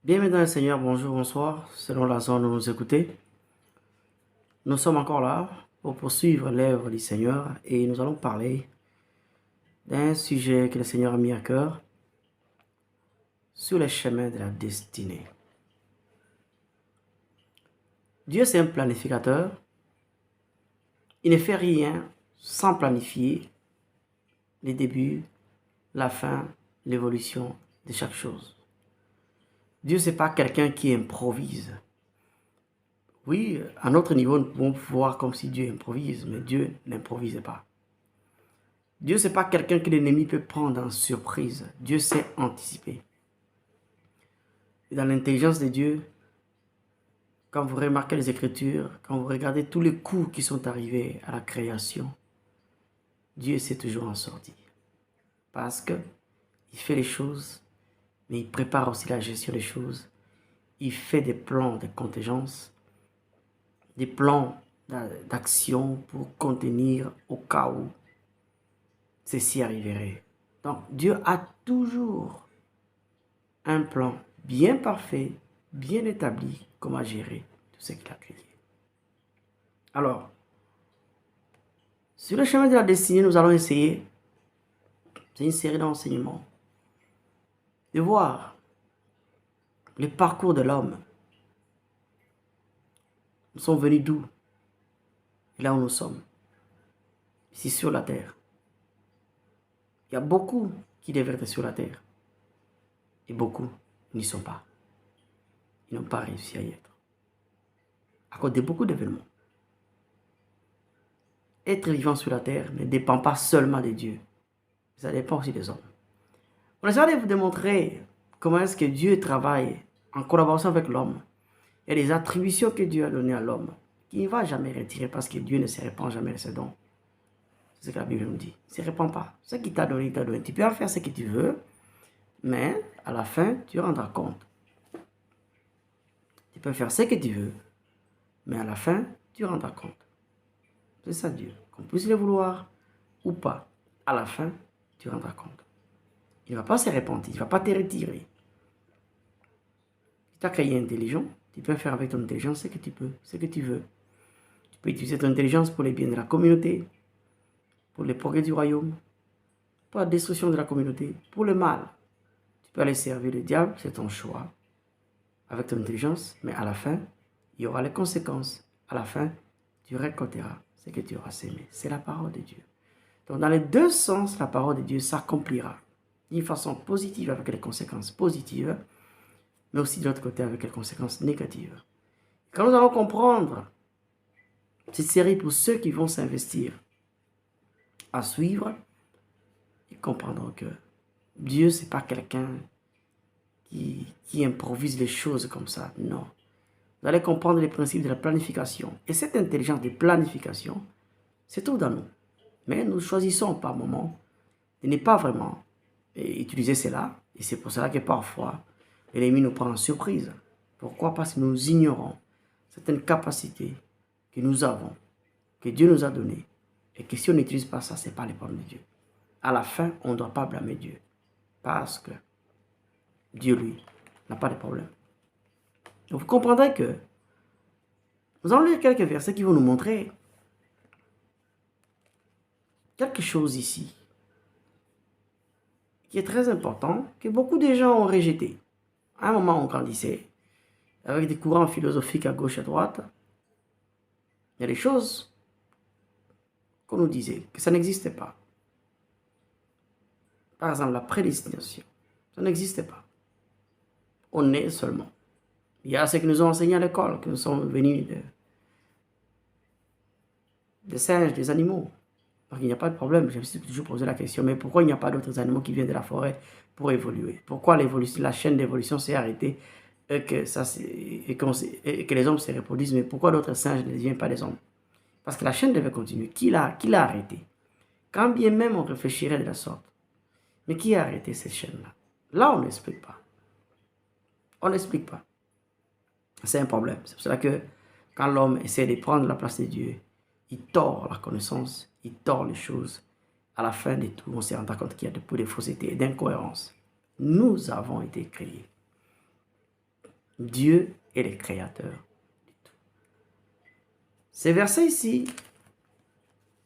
Bienvenue dans le Seigneur, bonjour, bonsoir, selon la zone où vous écoutez. Nous sommes encore là pour poursuivre l'œuvre du Seigneur et nous allons parler d'un sujet que le Seigneur a mis à cœur sur les chemins de la destinée. Dieu, c'est un planificateur. Il ne fait rien sans planifier les débuts, la fin, l'évolution de chaque chose. Dieu, c'est pas quelqu'un qui improvise. Oui, à notre niveau, nous pouvons voir comme si Dieu improvise, mais Dieu n'improvise pas. Dieu, ce n'est pas quelqu'un que l'ennemi peut prendre en surprise. Dieu sait anticiper. Et dans l'intelligence de Dieu, quand vous remarquez les Écritures, quand vous regardez tous les coups qui sont arrivés à la création, Dieu sait toujours en sortir. Parce qu'il fait les choses, mais il prépare aussi la gestion des choses. Il fait des plans de contingence, des plans d'action pour contenir au cas où ceci arriverait. Donc, Dieu a toujours un plan bien parfait, bien établi, comment gérer tout ce qu'il a créé. Alors, sur le chemin de la destinée, nous allons essayer, c'est une série d'enseignements, de voir le parcours de l'homme. Nous sommes venus d'où? Et là où nous sommes, ici sur la terre. Il y a beaucoup qui devraient être sur la terre. Et beaucoup n'y sont pas. Ils n'ont pas réussi à y être. À cause de beaucoup d'événements. Être vivant sur la terre ne dépend pas seulement de Dieu. Ça dépend aussi des hommes. On essaie de vous démontrer comment est-ce que Dieu travaille en collaboration avec l'homme. Il y a des attributions que Dieu a données à l'homme qu'il ne va jamais retirer parce que Dieu ne se répand jamais de ses dons. C'est ce que la Bible nous dit. Il ne se répand pas. Ce qu'il t'a donné, il t'a donné. Tu peux en faire ce que tu veux, mais à la fin, tu rendras compte. Tu peux faire ce que tu veux, mais à la fin, tu rendras compte. C'est ça Dieu. Qu'on puisse le vouloir ou pas, à la fin, tu rendras compte. Il ne va pas se répandre, il ne va pas te retirer. Si tu as créé intelligent, tu peux faire avec ton intelligence ce que tu peux, ce que tu veux. Tu peux utiliser ton intelligence pour les biens de la communauté, pour les progrès du royaume, pour la destruction de la communauté, pour le mal. Tu peux aller servir le diable, c'est ton choix, avec ton intelligence, mais à la fin, il y aura les conséquences. À la fin, tu récolteras ce que tu auras sémé. C'est la parole de Dieu. Donc, dans les deux sens, la parole de Dieu s'accomplira d'une façon positive avec les conséquences positives, mais aussi de l'autre côté avec les conséquences négatives. Quand nous allons comprendre cette série pour ceux qui vont s'investir à suivre, ils comprendront que Dieu, ce n'est pas quelqu'un qui improvise les choses comme ça. Non. Vous allez comprendre les principes de la planification. Et cette intelligence de planification se trouve dans nous. Mais nous choisissons par moment de ne pas vraiment utiliser cela. Et c'est pour cela que parfois, l'ennemi nous prend en surprise. Pourquoi? Parce que nous ignorons certaines capacités que nous avons, que Dieu nous a données. Et que si on n'utilise pas ça, ce n'est pas les problèmes de Dieu. À la fin, on ne doit pas blâmer Dieu. Parce que Dieu, lui, n'a pas de problème. Donc vous comprendrez que nous allons lire quelques versets qui vont nous montrer quelque chose ici qui est très important, que beaucoup de gens ont rejeté. À un moment, on grandissait avec des courants philosophiques à gauche et à droite. Il y a des choses qu'on nous disait que ça n'existait pas. Par exemple, la prédestination. Ça n'existait pas. On est seulement. Il y a ce que nous ont enseigné à l'école, que nous sommes venus des singes, des animaux. Donc il n'y a pas de problème. Je me suis toujours posé la question, mais pourquoi il n'y a pas d'autres animaux qui viennent de la forêt pour évoluer? Pourquoi la chaîne d'évolution s'est arrêtée et que les hommes se reproduisent, mais pourquoi d'autres singes ne deviennent pas des hommes? Parce que la chaîne devait continuer. Qui l'a arrêté? Quand bien même on réfléchirait de la sorte. Mais qui a arrêté cette chaîne-là? Là, on n'explique pas. On n'explique pas. C'est un problème. C'est pour cela que quand l'homme essaie de prendre la place de Dieu, il tord la connaissance, il tord les choses. À la fin de tout, on se rend compte qu'il y a beaucoup de fausseté et d'incohérence. Nous avons été créés Dieu est le créateur de tout. Ces versets ici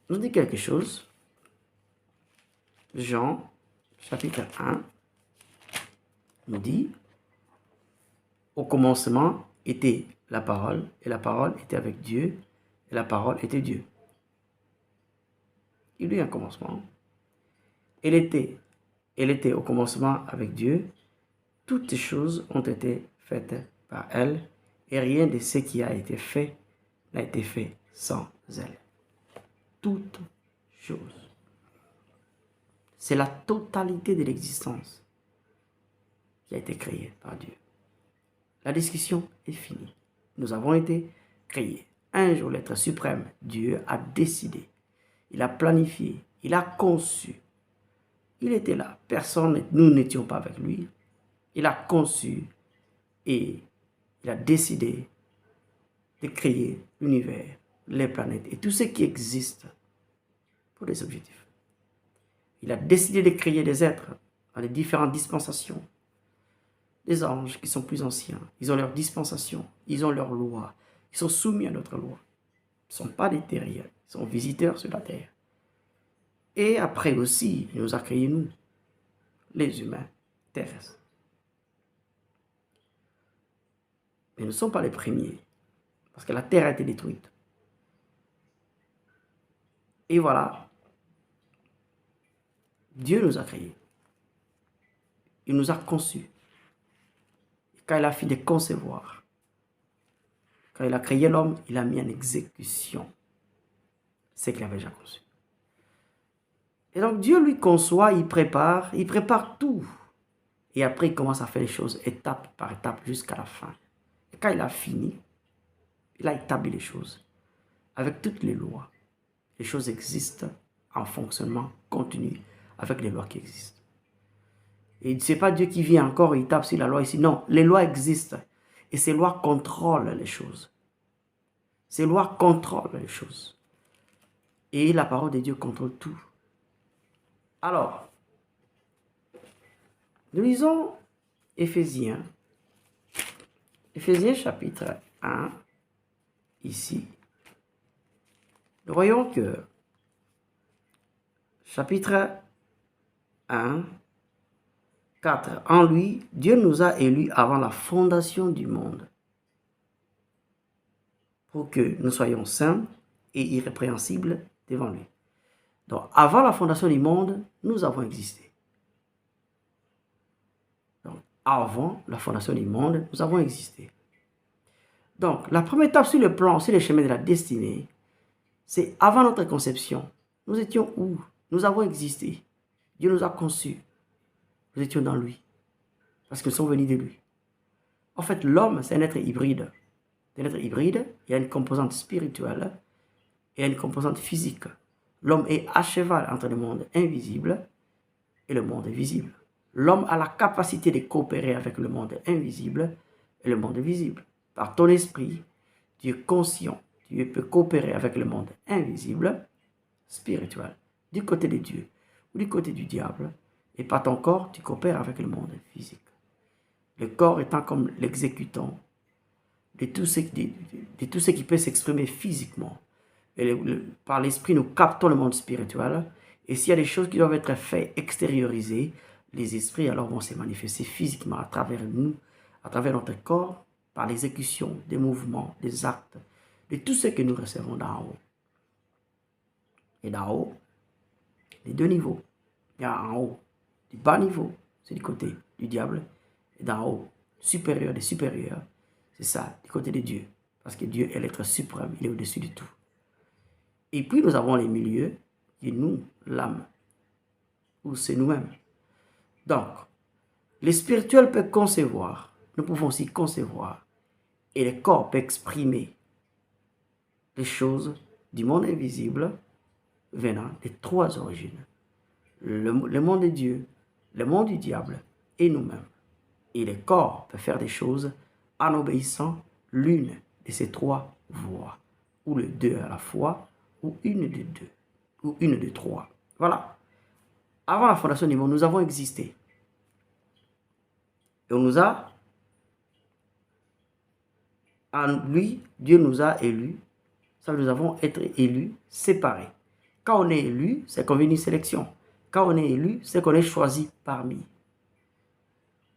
nous dit quelque chose. Jean, chapitre 1, nous dit, au commencement était la parole, et la parole était avec Dieu, et la parole était Dieu. Il y a un commencement. Elle était au commencement avec Dieu. Toutes choses ont été faites par elle, et rien de ce qui a été fait n'a été fait sans elle. Toutes choses. C'est la totalité de l'existence qui a été créée par Dieu. La discussion est finie. Nous avons été créés. Un jour, l'être suprême, Dieu, a décidé. Il a planifié. Il a conçu. Il était là. Personne, nous n'étions pas avec lui. Il a conçu et il a décidé de créer l'univers, les planètes et tout ce qui existe pour des objectifs. Il a décidé de créer des êtres dans les différentes dispensations. Des anges qui sont plus anciens, ils ont leur dispensation, ils ont leur loi, ils sont soumis à notre loi. Ils ne sont pas des terriens, ils sont visiteurs sur la terre. Et après aussi, il nous a créés, nous, les humains terrestres. Mais nous ne sommes pas les premiers, parce que la terre a été détruite. Et voilà, Dieu nous a créés. Il nous a conçus. Et quand il a fini de concevoir, quand il a créé l'homme, il a mis en exécution ce qu'il avait déjà conçu. Et donc Dieu lui conçoit, il prépare tout. Et après il commence à faire les choses étape par étape jusqu'à la fin. Et quand il a fini, il a établi les choses avec toutes les lois. Les choses existent en fonctionnement continu avec les lois qui existent. Et ce n'est pas Dieu qui vient encore et il tape sur la loi ici. Non, les lois existent. Et ces lois contrôlent les choses. Ces lois contrôlent les choses. Et la parole de Dieu contrôle tout. Alors, nous lisons Éphésiens chapitre 1, ici. Nous voyons que chapitre 1, 4. En lui, Dieu nous a élus avant la fondation du monde pour que nous soyons saints et irrépréhensibles devant lui. Donc, avant la fondation du monde, nous avons existé. Donc, avant la fondation du monde, nous avons existé. Donc, la première étape sur le plan, sur le chemin de la destinée, c'est avant notre conception. Nous étions où? Nous avons existé. Dieu nous a conçus. Nous étions dans lui. Parce que nous sommes venus de lui. En fait, l'homme, c'est un être hybride. C'est un être hybride, il y a une composante spirituelle et une composante physique. L'homme est à cheval entre le monde invisible et le monde visible. L'homme a la capacité de coopérer avec le monde invisible et le monde visible. Par ton esprit, tu es conscient, tu peux coopérer avec le monde invisible, spirituel, du côté de Dieu ou du côté du diable. Et par ton corps, tu coopères avec le monde physique. Le corps étant comme l'exécutant de tout ce qui peut s'exprimer physiquement. Et par l'esprit, nous captons le monde spirituel. Et s'il y a des choses qui doivent être faites, extériorisées, les esprits alors vont se manifester physiquement à travers nous, à travers notre corps, par l'exécution des mouvements, des actes, de tout ce que nous recevons d'en haut. Et d'en haut, les deux niveaux. Il y a en haut, du bas niveau, c'est du côté du diable. Et d'en haut, supérieur des supérieurs, c'est ça, du côté de Dieu. Parce que Dieu est l'être suprême, il est au-dessus de tout. Et puis nous avons les milieux, qui est nous, l'âme, ou c'est nous-mêmes. Donc, le spirituel peut concevoir, nous pouvons aussi concevoir, et le corps peut exprimer les choses du monde invisible venant des trois origines. Le monde de Dieu, le monde du diable et nous-mêmes. Et le corps peut faire des choses en obéissant l'une de ces trois voies, ou les deux à la fois, ou une de deux, ou une de trois. Voilà. Avant la fondation du monde, nous avons existé. Et on nous a En lui, Dieu nous a élus. Ça, nous avons été élus, séparés. Quand on est élu, c'est qu'on vient d'une sélection. Quand on est élu, c'est qu'on est choisi parmi.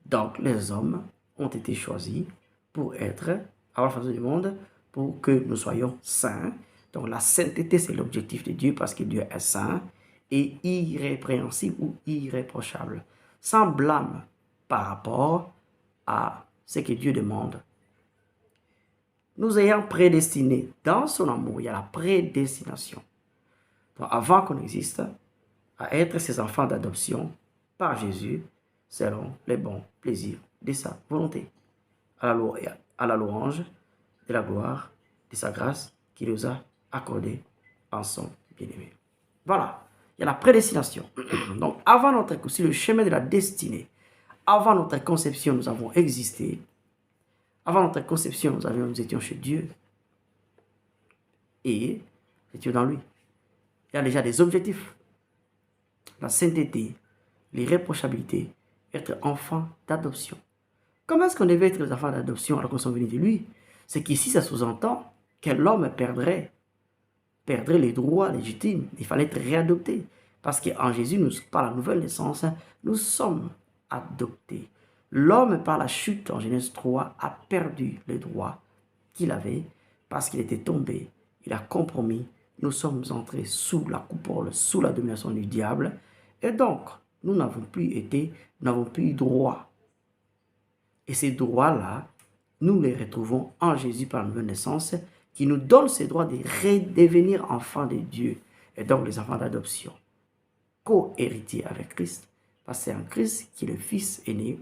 Donc, les hommes ont été choisis pour être à la face du monde, pour que nous soyons saints. Donc, la sainteté, c'est l'objectif de Dieu parce que Dieu est saint et irrépréhensible ou irréprochable, sans blâme par rapport à ce que Dieu demande. Nous ayant prédestinés dans son amour, il y a la prédestination. Donc, avant qu'on existe, à être ses enfants d'adoption par Jésus, selon les bons plaisirs de sa volonté, à la louange de la gloire de sa grâce qu'il nous a accordée en son bien-aimé. Voilà, il y a la prédestination. Donc, avant notre, sur le chemin de la destinée, avant notre conception, nous avons existé. Avant notre conception, nous étions chez Dieu. Et nous étions dans lui. Il y a déjà des objectifs. La sainteté, l'irréprochabilité, être enfant d'adoption. Comment est-ce qu'on devait être les enfants d'adoption alors qu'on sont venus de lui? C'est qu'ici, ça sous-entend que l'homme perdrait les droits légitimes. Il fallait être réadopté. Parce qu'en Jésus, par la nouvelle naissance, nous sommes adoptés. L'homme, par la chute en Genèse 3, a perdu les droits qu'il avait parce qu'il était tombé. Il a compromis. Nous sommes entrés sous la coupole, sous la domination du diable. Et donc, nous n'avons plus eu droit. Et ces droits-là, nous les retrouvons en Jésus par la nouvelle naissance, qui nous donne ces droits de redevenir enfants de Dieu. Et donc, les enfants d'adoption, co-héritiers avec Christ. Parce que c'est en Christ qui est le Fils aîné.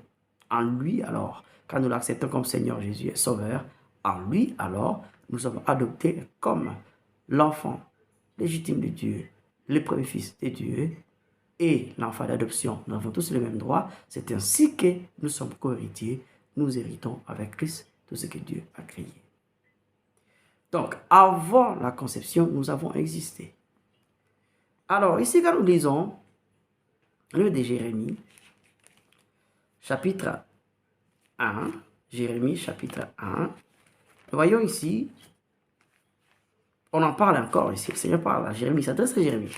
En lui, alors, quand nous l'acceptons comme Seigneur Jésus et Sauveur, en lui, alors, nous sommes adoptés comme l'enfant légitime de Dieu, le premier fils de Dieu et l'enfant d'adoption. Nous avons tous les mêmes droits. C'est ainsi que nous sommes co-héritiers. Nous héritons avec Christ tout ce que Dieu a créé. Donc, avant la conception, nous avons existé. Alors, ici, quand nous lisons le livre de Jérémie, chapitre 1, Jérémie, chapitre 1, nous voyons ici, on en parle encore ici, le Seigneur parle à Jérémie, il s'adresse à Jérémie.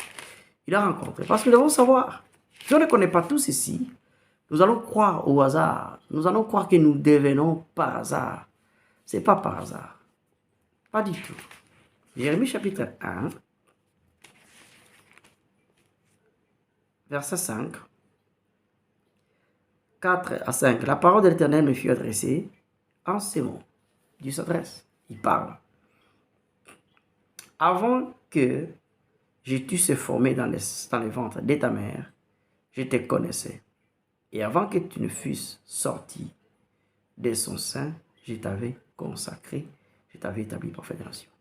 Il a rencontré, parce que nous devons savoir, si on ne connaît pas tous ici, nous allons croire au hasard, nous allons croire que nous devenons par hasard. Ce n'est pas par hasard, pas du tout. Jérémie, chapitre 1, verset 5. 4 à 5. La parole de l'Éternel me fut adressée en ces mots. Dieu s'adresse, il parle. Avant que je t'eusse formé dans le ventre de ta mère, je te connaissais. Et avant que tu ne fusses sorti de son sein, je t'avais consacré, je t'avais établi prophète des nations.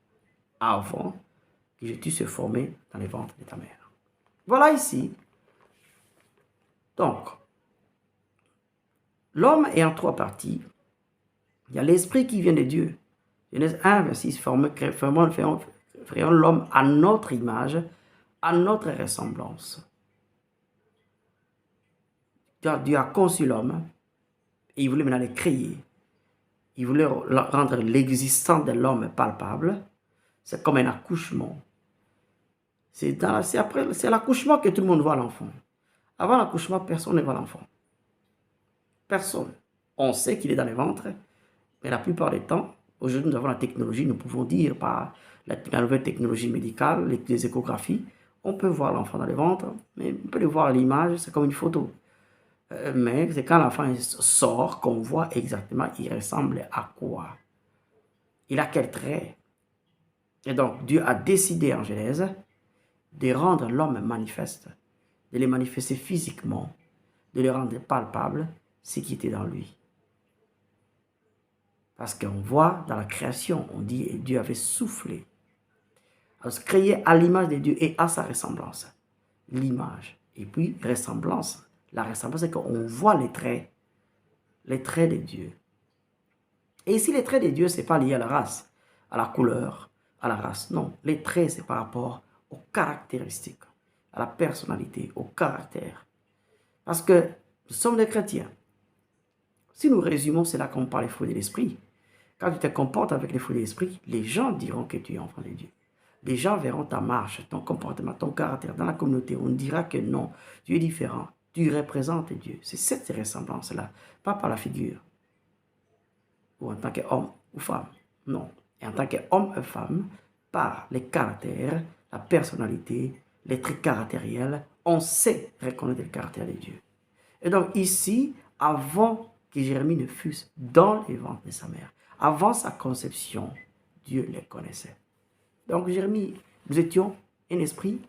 Avant que je t'eusse formé dans le ventre de ta mère. Voilà ici. Donc, l'homme est en trois parties. Il y a l'esprit qui vient de Dieu. Genèse 1, verset 6, créons l'homme à notre image, à notre ressemblance. Dieu a conçu l'homme et il voulait maintenant le créer. Il voulait rendre l'existence de l'homme palpable. C'est comme un accouchement. C'est l'accouchement que tout le monde voit l'enfant. Avant l'accouchement, personne ne voit l'enfant. Personne. On sait qu'il est dans le ventre, mais la plupart des temps, aujourd'hui nous avons la technologie, nous pouvons dire par la nouvelle technologie médicale, les échographies, on peut voir l'enfant dans le ventre, mais on peut le voir à l'image, c'est comme une photo. Mais c'est quand l'enfant sort qu'on voit exactement il ressemble à quoi. Il a quel trait. Et donc Dieu a décidé en Genèse de rendre l'homme manifeste, de le manifester physiquement, de le rendre palpable, ce qui était dans lui. Parce qu'on voit dans la création, on dit que Dieu avait soufflé. Alors, créé à l'image de Dieu et à sa ressemblance. L'image. Et puis, ressemblance. La ressemblance, c'est qu'on voit les traits de Dieu. Et ici, les traits de Dieu, ce n'est pas lié à la race, à la couleur, à la race. Non, les traits, c'est par rapport aux caractéristiques, à la personnalité, au caractère. Parce que nous sommes des chrétiens. Si nous résumons, c'est là qu'on parle des fruits de l'esprit. Quand tu te comportes avec les fruits de l'esprit, les gens diront que tu es enfant de Dieu. Les gens verront ta marche, ton comportement, ton caractère dans la communauté. On dira que non, tu es différent. Tu représentes Dieu. C'est cette ressemblance-là, pas par la figure. Ou en tant qu'homme ou femme. Non. Et en tant qu'homme et femme, par les caractères, la personnalité, les traits caractériels, on sait reconnaître le caractère de Dieu. Et donc ici, avant que Jérémie ne fût dans les ventres de sa mère, avant sa conception, Dieu les connaissait. Donc Jérémie, nous étions un esprit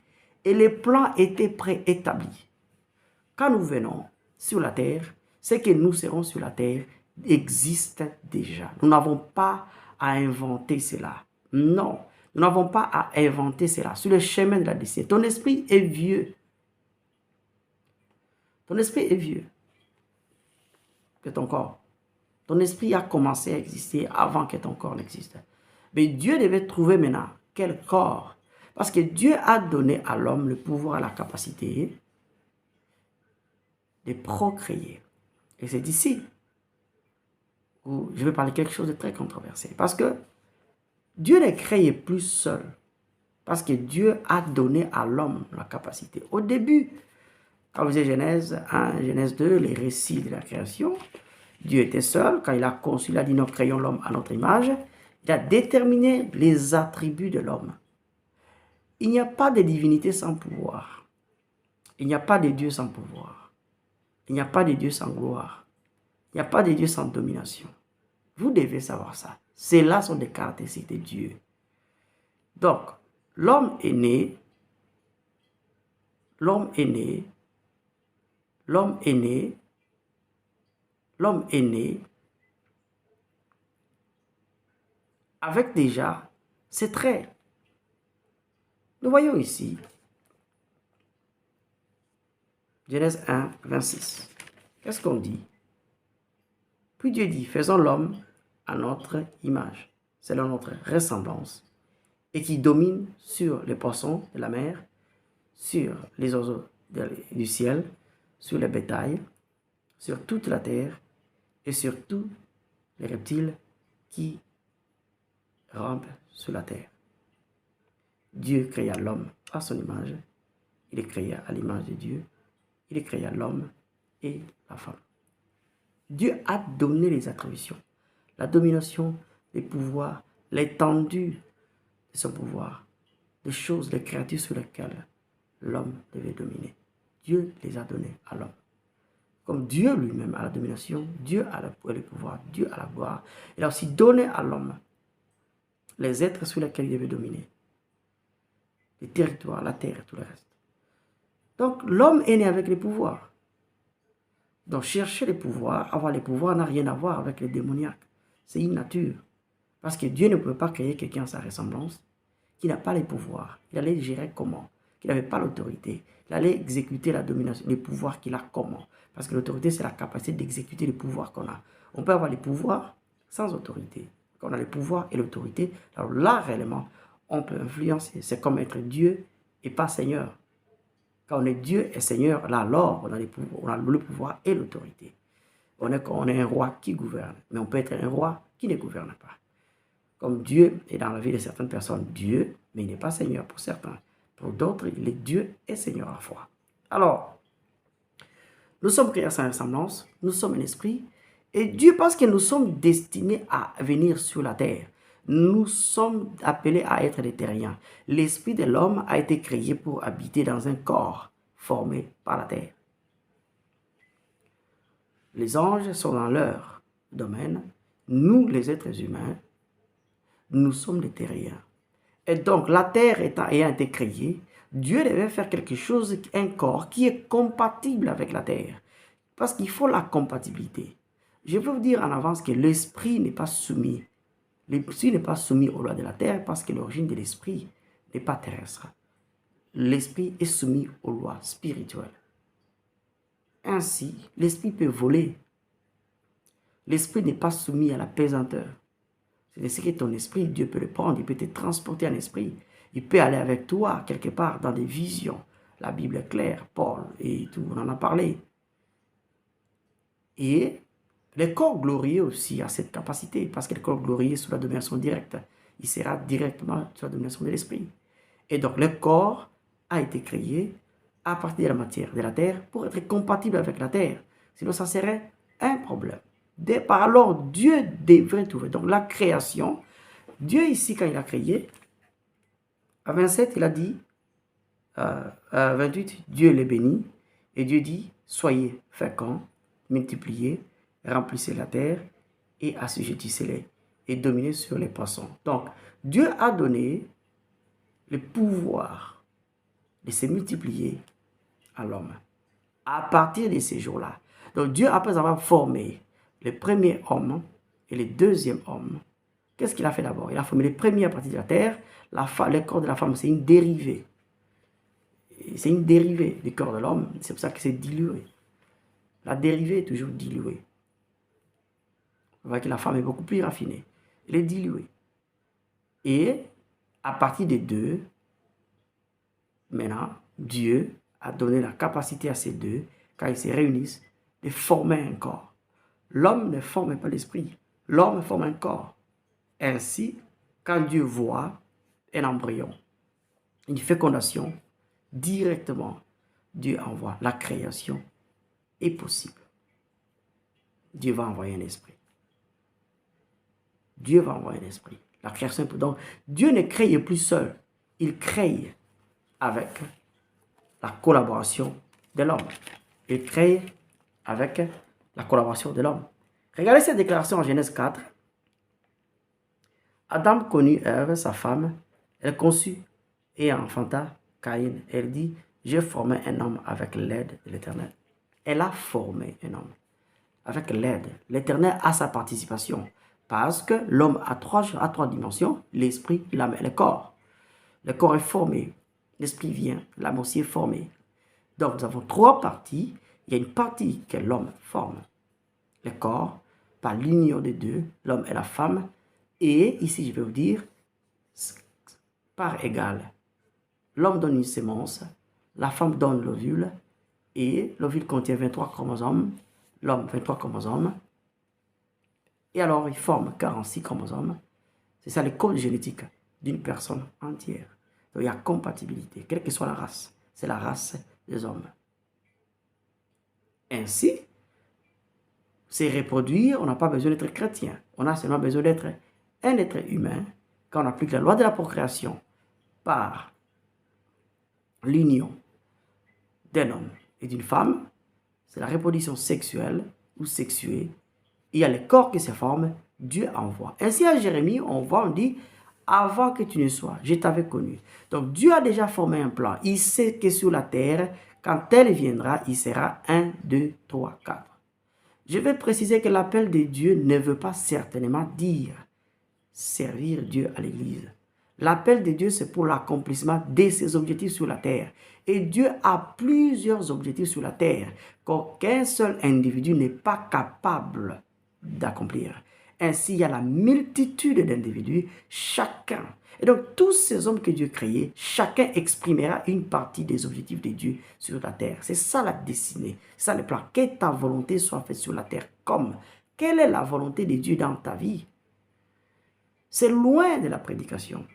et les plans étaient préétablis. Quand nous venons sur la terre, ce que nous serons sur la terre existe déjà. Nous n'avons pas à inventer cela. Non, nous n'avons pas à inventer cela. Sur le chemin de la destinée, ton esprit est vieux. Ton esprit est vieux que ton corps. Ton esprit a commencé à exister avant que ton corps n'existe. Mais Dieu devait trouver maintenant quel corps. Parce que Dieu a donné à l'homme le pouvoir, la capacité de procréer. Et c'est d'ici où je vais parler quelque chose de très controversé. Parce que Dieu ne créait plus seul. Parce que Dieu a donné à l'homme la capacité. Au début, quand vous lisez Genèse 1, Genèse 2, les récits de la création, Dieu était seul. Quand il a conçu, il a dit, nous créons l'homme à notre image. Il a déterminé les attributs de l'homme. Il n'y a pas de divinité sans pouvoir. Il n'y a pas de Dieu sans pouvoir. Il n'y a pas de Dieu sans gloire. Il n'y a pas de Dieu sans domination. Vous devez savoir ça. Celles-là sont des caractéristiques de Dieu. Donc, l'homme est né avec déjà ses traits. Nous voyons ici, Genèse 1, 26. Qu'est-ce qu'on dit? Puis Dieu dit, faisons l'homme à notre image, selon notre ressemblance, et qui domine sur les poissons de la mer, sur les oiseaux du ciel, sur les bétails, sur toute la terre, et sur tous les reptiles qui rampent sur la terre. Dieu créa l'homme à son image, il est créé à l'image de Dieu, il est créé à l'homme et la femme. Dieu a donné les attributions, la domination, les pouvoirs, l'étendue de son pouvoir, les choses, les créatures sur lesquelles l'homme devait dominer. Dieu les a données à l'homme. Comme Dieu lui-même a la domination, Dieu a le pouvoir, Dieu a la gloire. Il a aussi donné à l'homme les êtres sur lesquels il devait dominer. Les territoires, la terre et tout le reste. Donc l'homme est né avec les pouvoirs. Donc chercher les pouvoirs, avoir les pouvoirs n'a rien à voir avec les démoniaques. C'est une nature. Parce que Dieu ne peut pas créer quelqu'un à sa ressemblance qui n'a pas les pouvoirs. Il allait gérer comment? Qui n'avait pas l'autorité. Il allait exécuter la domination, les pouvoirs qu'il a comment? Parce que l'autorité, c'est la capacité d'exécuter les pouvoirs qu'on a. On peut avoir les pouvoirs sans autorité. Quand on a les pouvoirs et l'autorité, alors là, réellement, on peut influencer. C'est comme être Dieu et pas Seigneur. Quand on est Dieu et Seigneur, là, alors, on a le pouvoir et l'autorité. On est un roi qui gouverne, mais on peut être un roi qui ne gouverne pas. Comme Dieu est dans la vie de certaines personnes, Dieu, mais il n'est pas Seigneur pour certains. Pour d'autres, il est Dieu et Seigneur à la fois. Alors, nous sommes créés à sa ressemblance, nous sommes un esprit, et Dieu, parce que nous sommes destinés à venir sur la terre, nous sommes appelés à être des terriens. L'esprit de l'homme a été créé pour habiter dans un corps formé par la terre. Les anges sont dans leur domaine. Nous, les êtres humains, nous sommes des terriens. Et donc, la terre ayant été créée, Dieu devait faire quelque chose, un corps qui est compatible avec la terre. Parce qu'il faut la compatibilité. Je peux vous dire en avance que l'esprit n'est pas soumis. L'esprit n'est pas soumis aux lois de la terre parce que l'origine de l'esprit n'est pas terrestre. L'esprit est soumis aux lois spirituelles. Ainsi, l'esprit peut voler. L'esprit n'est pas soumis à la pesanteur. C'est que ton esprit, Dieu peut le prendre, il peut te transporter en esprit. Il peut aller avec toi quelque part dans des visions. La Bible est claire, Paul et tout, on en a parlé. Et Le corps glorieux aussi a cette capacité, parce que le corps glorieux est sous la domination directe. Il sera directement sous la domination de l'esprit. Et donc, le corps a été créé à partir de la matière, de la terre, pour être compatible avec la terre. Sinon, ça serait un problème. Alors, Dieu devrait trouver. Donc, la création, Dieu ici, quand il a créé, à 27, il a dit, à 28, Dieu les bénit, et Dieu dit, soyez féconds, multipliez, remplissez la terre, et assujettissez-les, et dominez sur les poissons. Donc, Dieu a donné le pouvoir de se multiplier à l'homme à partir de ces jours-là. Donc, Dieu, après avoir formé le premier homme et le deuxième homme, qu'est-ce qu'il a fait d'abord? Il a formé le premier à partir de la terre. Le corps de la femme, c'est une dérivée. C'est une dérivée du corps de l'homme. C'est pour ça que c'est dilué. La dérivée est toujours diluée. On voit que la femme est beaucoup plus raffinée. Elle est diluée. Et à partir des deux, maintenant, Dieu a donné la capacité à ces deux, quand ils se réunissent, de former un corps. L'homme ne forme pas l'esprit. L'homme forme un corps. Ainsi, quand Dieu voit un embryon, une fécondation, directement, Dieu envoie la création est possible. Dieu va envoyer un esprit. Dieu va envoyer un esprit. La création est possible. Donc, Dieu ne crée plus seul. Il crée avec la collaboration de l'homme. Il crée avec la collaboration de l'homme. Regardez cette déclaration en Genèse 4. Adam connut Ève, sa femme, elle conçut et enfanta Caïn. Elle dit, j'ai formé un homme avec l'aide de l'Éternel. Elle a formé un homme avec l'aide. L'Éternel a sa participation parce que l'homme a trois dimensions, l'esprit, l'âme et le corps. Le corps est formé, l'esprit vient, l'âme aussi est formée. Donc nous avons trois parties. Il y a une partie que l'homme forme, le corps, par l'union des deux, l'homme et la femme. Et ici, je vais vous dire, par égal. L'homme donne une sémence, la femme donne l'ovule, et l'ovule contient 23 chromosomes, l'homme 23 chromosomes, et alors il forme 46 chromosomes. C'est ça le code génétique d'une personne entière. Donc il y a compatibilité, quelle que soit la race. C'est la race des hommes. Ainsi, c'est reproduire, on n'a pas besoin d'être chrétien. On a seulement besoin d'être un être humain quand on applique la loi de la procréation par l'union d'un homme et d'une femme. C'est la reproduction sexuelle ou sexuée. Il y a le corps qui se forme, Dieu envoie. Ainsi à Jérémie, on voit, on dit, avant que tu ne sois, je t'avais connu. Donc Dieu a déjà formé un plan. Il sait que sur la terre, quand elle viendra, il sera 1, 2, 3, 4. Je vais préciser que l'appel de Dieu ne veut pas certainement dire servir Dieu à l'église. L'appel de Dieu, c'est pour l'accomplissement de ses objectifs sur la terre. Et Dieu a plusieurs objectifs sur la terre qu'aucun seul individu n'est pas capable d'accomplir. Ainsi, il y a la multitude d'individus, chacun. Et donc, tous ces hommes que Dieu a créés, chacun exprimera une partie des objectifs de Dieu sur la terre. C'est ça la destinée, c'est ça le plan. Que ta volonté soit faite sur la terre. Comme, quelle est la volonté de Dieu dans ta vie? C'est loin de la prédication.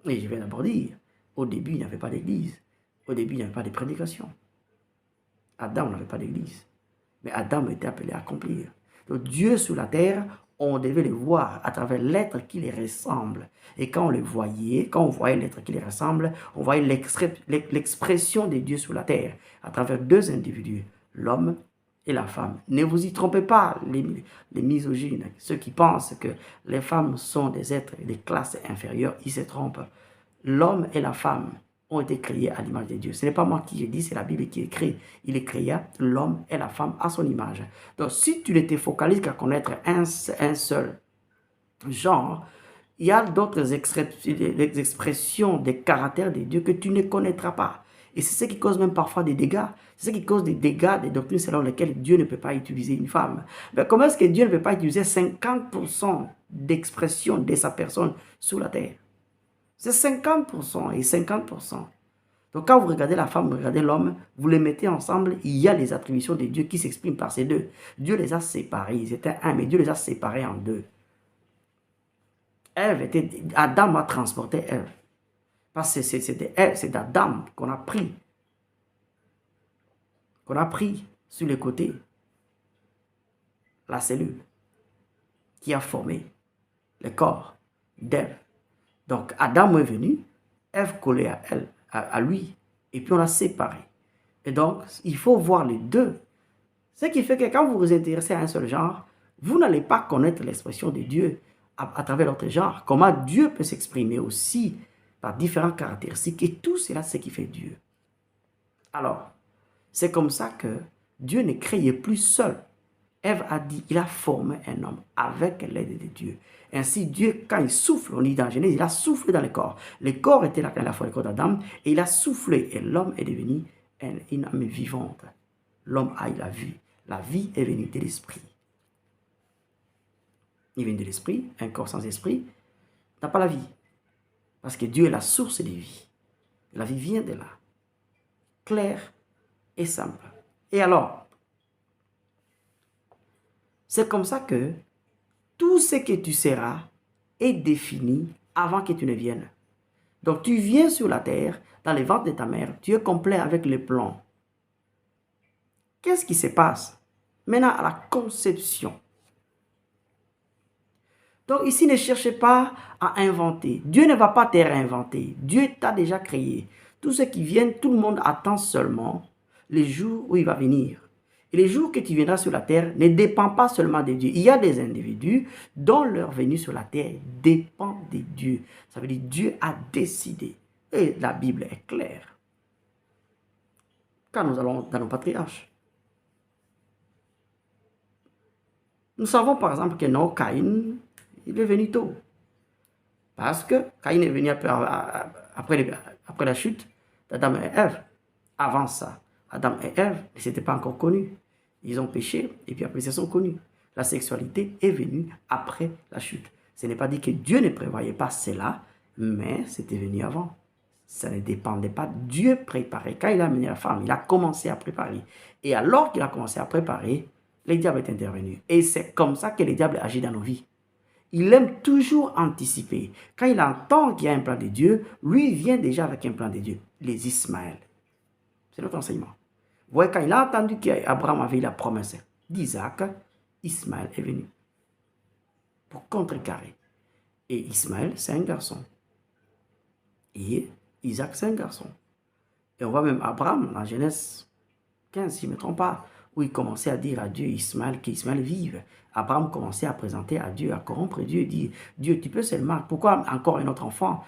Et je vais d'abord dire, au début, il n'y avait pas d'église. Au début, il n'y avait pas de prédication. Adam n'avait pas d'église. Mais Adam était appelé à accomplir. Donc Dieu sur la terre, on devait le voir à travers l'être qui les ressemble. Et quand on le voyait, quand on voyait l'être qui les ressemble, on voyait l'expression de Dieu sur la terre à travers deux individus, l'homme et la femme. Ne vous y trompez pas, les misogynes, ceux qui pensent que les femmes sont des êtres de classe inférieure, ils se trompent. L'homme et la femme ont été créés à l'image de Dieu. Ce n'est pas moi qui le dis, c'est la Bible qui écrit. Il créa l'homme et la femme à son image. Donc, si tu ne te focalises qu'à connaître un seul genre, il y a d'autres expressions des caractères de Dieu que tu ne connaîtras pas. Et c'est ce qui cause même parfois des dégâts. C'est ce qui cause des dégâts, des doctrines selon lesquelles Dieu ne peut pas utiliser une femme. Mais comment est-ce que Dieu ne peut pas utiliser 50% d'expression de sa personne sur la terre? C'est 50% et 50%. Donc quand vous regardez la femme, vous regardez l'homme, vous les mettez ensemble, il y a les attributions de Dieu qui s'expriment par ces deux. Dieu les a séparés, ils étaient un, mais Dieu les a séparés en deux. Adam a transporté Ève. Parce que c'est d'Adam qu'on a pris. Qu'on a pris sur les côtés la cellule qui a formé le corps d'Ève. Donc Adam est venu, Ève collée à elle, à lui, et puis on l'a séparé. Et donc, il faut voir les deux. Ce qui fait que quand vous vous intéressez à un seul genre, vous n'allez pas connaître l'expression de Dieu à travers l'autre genre. Comment Dieu peut s'exprimer aussi par différentes caractéristiques. Et tout cela, c'est ce qui fait Dieu. Alors, c'est comme ça que Dieu ne créait plus seul. Ève a dit, il a formé un homme avec l'aide de Dieu. Ainsi, Dieu, quand il souffle, on dit dans Genèse, il a soufflé dans le corps. Le corps était là quand il a fait le corps d'Adam, et il a soufflé, et l'homme est devenu une âme vivante. L'homme a eu la vie. La vie est venue de l'esprit. Il vient de l'esprit, un corps sans esprit n'a pas la vie. Parce que Dieu est la source de vie. La vie vient de là. Claire et simple. Et alors, c'est comme ça que tout ce que tu seras est défini avant que tu ne viennes. Donc tu viens sur la terre, dans les ventres de ta mère, tu es complet avec les plans. Qu'est-ce qui se passe? Maintenant, à la conception. Donc ici, ne cherchez pas à inventer. Dieu ne va pas te réinventer. Dieu t'a déjà créé. Tous ceux qui viennent, tout le monde attend seulement les jours où il va venir. Et les jours que tu viendras sur la terre ne dépendent pas seulement de Dieu. Il y a des individus dont leur venue sur la terre dépend de Dieu. Ça veut dire Dieu a décidé. Et la Bible est claire. Quand nous allons dans nos patriarches, nous savons par exemple que non, Caïn, il est venu tôt. Parce que Caïn est venu après la chute d'Adam et Ève. Avant ça, Adam et Ève ne s'étaient pas encore connus. Ils ont péché et puis après ils se sont connus. La sexualité est venue après la chute. Ce n'est pas dit que Dieu ne prévoyait pas cela, mais c'était venu avant. Ça ne dépendait pas. Dieu préparait. Quand il a amené la femme, il a commencé à préparer. Et alors qu'il a commencé à préparer, le diable est intervenu. Et c'est comme ça que le diable agit dans nos vies. Il aime toujours anticiper. Quand il entend qu'il y a un plan de Dieu, lui vient déjà avec un plan de Dieu. Les Ismaël. C'est notre enseignement. Vous voyez, quand il a entendu qu'Abraham avait la promesse d'Isaac, Ismaël est venu pour contrecarrer. Et Ismaël, c'est un garçon. Et Isaac, c'est un garçon. Et on voit même Abraham, dans Genèse 15, si je ne me trompe pas, où il commençait à dire à Dieu, Ismaël, qu'Ismaël vive. Abraham commençait à présenter à Dieu, à corrompre Dieu, et dit, Dieu, tu peux seulement, pourquoi encore un autre enfant?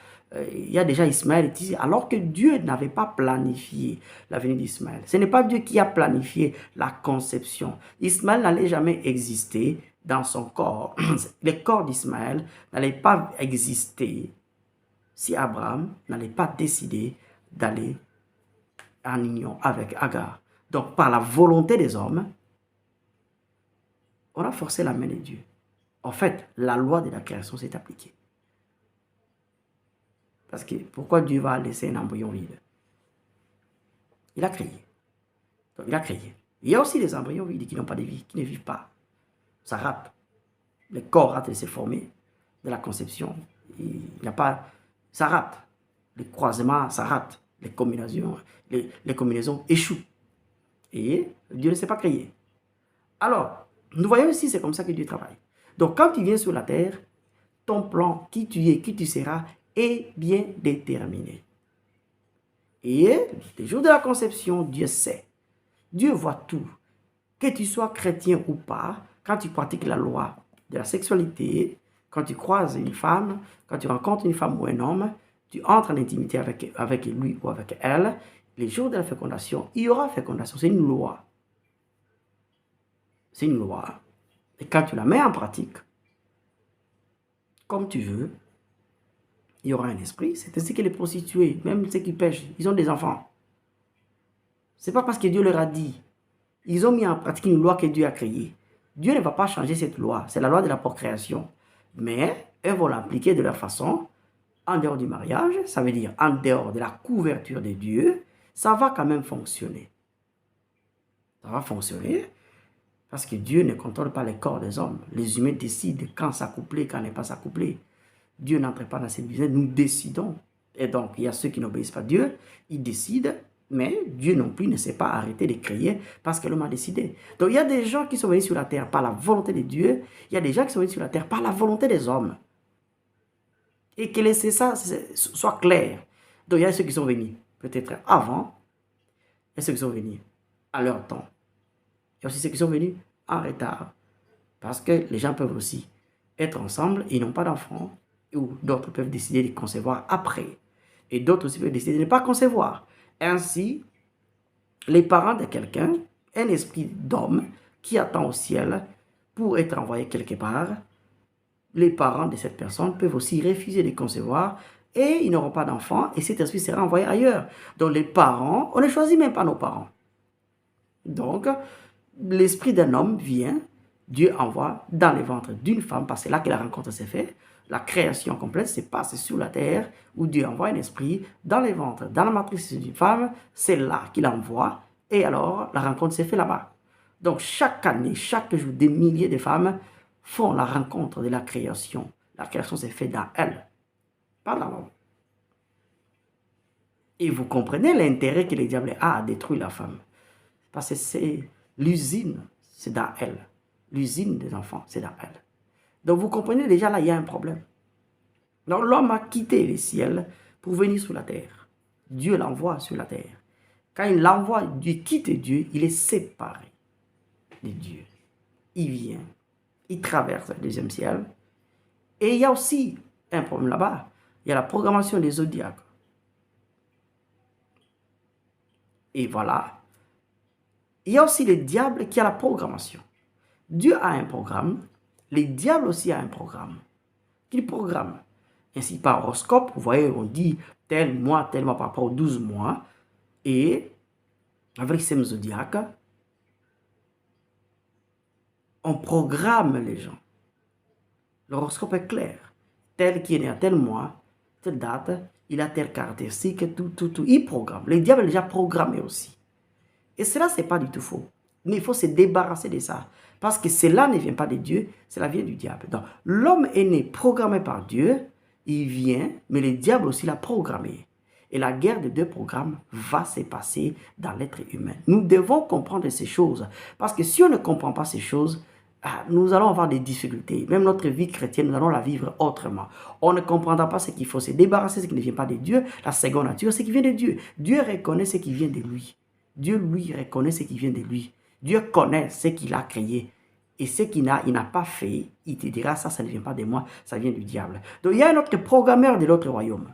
Il y a déjà Ismaël ici, alors que Dieu n'avait pas planifié la venue d'Ismaël. Ce n'est pas Dieu qui a planifié la conception. Ismaël n'allait jamais exister dans son corps. Le corps d'Ismaël n'allait pas exister si Abraham n'allait pas décider d'aller en union avec Agar. Donc, par la volonté des hommes, on a forcé la main de Dieu. En fait, la loi de la création s'est appliquée. Parce que pourquoi Dieu va laisser un embryon vide? Il a créé. Donc, il a créé. Il y a aussi des embryons vides qui n'ont pas de vie, qui ne vivent pas. Ça rate. Le corps rate de se former de la conception. Il n'y a pas... Ça rate. Les croisements, ça rate. Les combinaisons échouent. Et Dieu ne s'est pas créé. Alors, nous voyons ici, c'est comme ça que Dieu travaille. Donc, quand tu viens sur la terre, ton plan, qui tu es, qui tu seras, est bien déterminé. Et les jours de la conception, Dieu sait. Dieu voit tout. Que tu sois chrétien ou pas, quand tu pratiques la loi de la sexualité, quand tu croises une femme, quand tu rencontres une femme ou un homme, tu entres en intimité avec lui ou avec elle, les jours de la fécondation, il y aura fécondation. C'est une loi. C'est une loi. Et quand tu la mets en pratique, comme tu veux, il y aura un esprit. C'est ainsi que les prostituées, même ceux qui pêchent, ils ont des enfants. Ce n'est pas parce que Dieu leur a dit. Ils ont mis en pratique une loi que Dieu a créée. Dieu ne va pas changer cette loi. C'est la loi de la procréation. Mais elles vont l'appliquer de leur façon en dehors du mariage, ça veut dire en dehors de la couverture de Dieu, ça va quand même fonctionner. Ça va fonctionner parce que Dieu ne contrôle pas les corps des hommes. Les humains décident quand s'accoupler, quand ne pas s'accoupler. Dieu n'entre pas dans cette business, nous décidons. Et donc, il y a ceux qui n'obéissent pas à Dieu, ils décident, mais Dieu non plus ne s'est pas arrêté de créer parce que l'homme a décidé. Donc, il y a des gens qui sont venus sur la terre par la volonté de Dieu, il y a des gens qui sont venus sur la terre par la volonté des hommes. Et que laisser ça soit clair. Donc, il y a ceux qui sont venus peut-être avant, et ceux qui sont venus à leur temps. Il y a aussi ceux qui sont venus en retard. Parce que les gens peuvent aussi être ensemble et ils n'ont pas d'enfants, ou d'autres peuvent décider de concevoir après. Et d'autres aussi peuvent décider de ne pas concevoir. Ainsi, les parents de quelqu'un, un esprit d'homme qui attend au ciel pour être envoyé quelque part, les parents de cette personne peuvent aussi refuser de concevoir et ils n'auront pas d'enfants et cet esprit sera envoyé ailleurs. Donc les parents, on ne choisit même pas nos parents. Donc, l'esprit d'un homme vient, Dieu envoie dans le ventre d'une femme, parce que c'est là que la rencontre s'est faite. La création complète se passe sur la terre, où Dieu envoie un esprit dans le ventre, dans la matrice d'une femme, c'est là qu'il envoie, et alors la rencontre s'est faite là-bas. Donc chaque année, chaque jour, des milliers de femmes font la rencontre de la création. La création s'est faite dans elle, pas dans l'homme. Et vous comprenez l'intérêt que le diable a à détruire la femme. Parce que c'est l'usine, c'est dans elle. L'usine des enfants, c'est dans elle. Donc vous comprenez déjà là, il y a un problème. Donc l'homme a quitté le ciel pour venir sur la terre. Dieu l'envoie sur la terre. Quand il l'envoie, Dieu quitte Dieu, il est séparé de Dieu. Il vient, il traverse le deuxième ciel. Et il y a aussi un problème là-bas. Il y a la programmation des zodiaques. Et voilà. Il y a aussi le diable qui a la programmation. Dieu a un programme, le diable aussi a un programme. Qu'il programme. Ainsi, par horoscope, vous voyez, on dit tel mois par rapport aux 12 mois. Et avec ces zodiaques, on programme les gens. L'horoscope est clair. Tel qui est né à tel mois, telle date, il a telle caractéristique, tout. Il programme. Le diable est déjà programmé aussi. Et cela, ce n'est pas du tout faux. Mais il faut se débarrasser de ça. Parce que cela ne vient pas de Dieu, cela vient du diable. Donc, l'homme est né programmé par Dieu, il vient, mais le diable aussi l'a programmé. Et la guerre de deux programmes va se passer dans l'être humain. Nous devons comprendre ces choses. Parce que si on ne comprend pas ces choses, nous allons avoir des difficultés. Même notre vie chrétienne, nous allons la vivre autrement. On ne comprendra pas ce qu'il faut se débarrasser, ce qui ne vient pas de Dieu. La seconde nature, ce qui vient de Dieu. Dieu reconnaît ce qui vient de lui. Dieu, lui, reconnaît ce qui vient de lui. Dieu connaît ce qu'il a créé. Et ce qu'il n'a pas fait, il te dira, ça ne vient pas de moi, ça vient du diable. Donc, il y a un autre programmeur de l'autre royaume,